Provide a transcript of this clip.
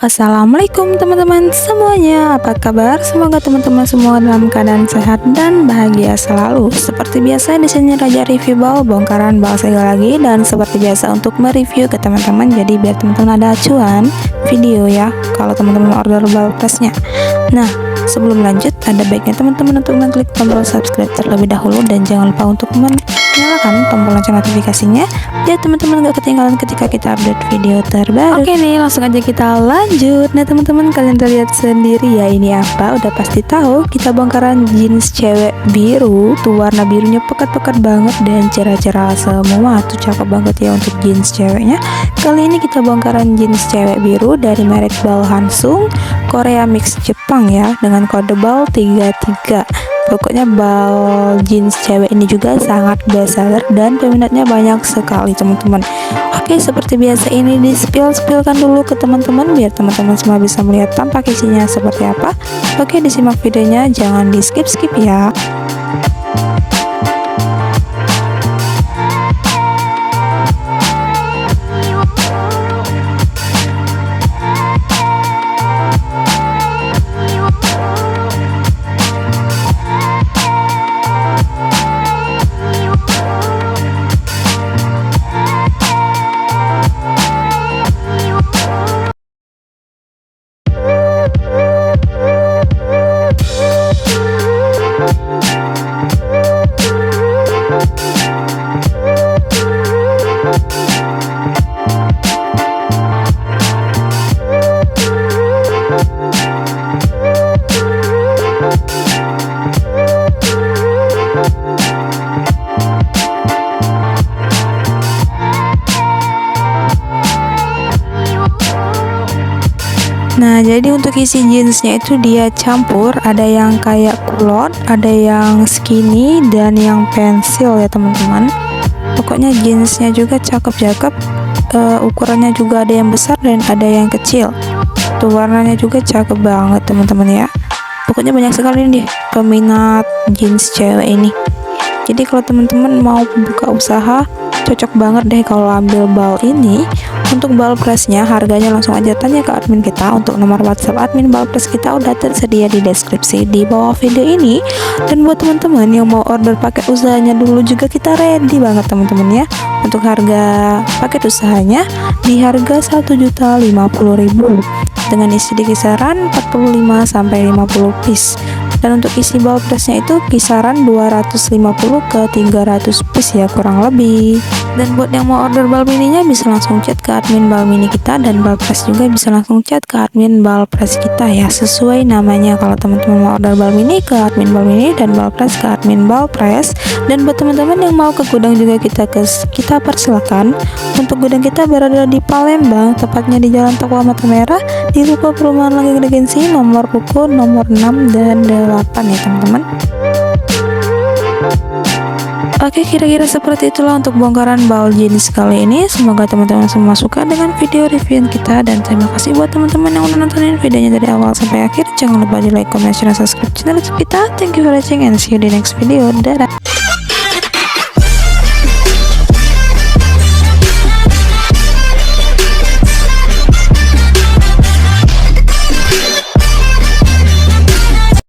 Assalamualaikum teman-teman semuanya, apa kabar? Semoga teman-teman semua dalam keadaan sehat dan bahagia selalu. Seperti biasa di sini Raja review bal, bongkaran bal segel lagi, dan seperti biasa untuk mereview ke teman-teman, jadi biar teman-teman ada acuan video ya kalau teman-teman order bal plusnya. Nah, sebelum lanjut ada baiknya teman-teman untuk mengklik tombol subscribe terlebih dahulu, dan jangan lupa untuk menyalakan tombol lonceng notifikasinya biar teman-teman gak ketinggalan ketika kita update video terbaru. Oke nih, langsung aja kita lanjut. Nah teman-teman, kalian udah lihat sendiri ya ini apa, udah pasti tahu kita bongkaran jeans cewek biru. Tuh warna birunya pekat-pekat banget dan cerah-cerah semua, tuh cakep banget ya untuk jeans ceweknya. Kali ini kita bongkaran jeans cewek biru dari merek Bal Hansung Korea Mix Jepang ya, dengan kode bal 33. Pokoknya bal jeans cewek ini juga sangat bestseller dan peminatnya banyak sekali teman-teman. Oke, seperti biasa ini di spill-spillkan dulu ke teman-teman biar teman-teman semua bisa melihat tampak isinya seperti apa. Oke, disimak videonya, jangan di skip-skip ya. Nah, jadi untuk isi jeansnya itu dia campur, ada yang kayak kulot, ada yang skinny, dan yang pensil ya teman-teman. Pokoknya jeansnya juga cakep-cakep, ukurannya juga ada yang besar dan ada yang kecil. Tuh warnanya juga cakep banget teman-teman ya. Pokoknya banyak sekali nih peminat jeans cewek ini. Jadi kalau teman-teman mau buka usaha, cocok banget deh kalau ambil bal ini. Untuk bal pressnya harganya langsung aja tanya ke admin kita. Untuk nomor WhatsApp admin bal press kita udah tersedia di deskripsi di bawah video ini. Dan buat teman-teman yang mau order paket usahanya dulu juga kita ready banget teman-teman ya. Untuk harga paket usahanya di harga 1.050.000 dengan isi di kisaran 45 sampai 50 piece. Dan untuk isi bal pressnya itu kisaran 250 ke 300 piece ya kurang lebih. Dan buat yang mau order bal mininya bisa langsung chat ke admin bal mini kita, dan bal press juga bisa langsung chat ke admin bal press kita ya, sesuai namanya. Kalau teman-teman mau order bal mini ke admin bal mini, dan bal press ke admin bal press. Dan buat teman-teman yang mau ke gudang juga kita persilakan. Untuk gudang kita berada di Palembang, tepatnya di Jalan Toko Mata Merah, di Ruko Perumahan Langgeng Regensi nomor ruko nomor 6 dan 8 ya teman-teman. Oke, kira-kira seperti itulah untuk bongkaran bal jeans kali ini. Semoga teman-teman semua suka dengan video review kita, dan terima kasih buat teman-teman yang udah nontonin videonya dari awal sampai akhir. Jangan lupa di like, comment, share, dan subscribe channel kita. Thank you for watching and see you di next video. Dadah.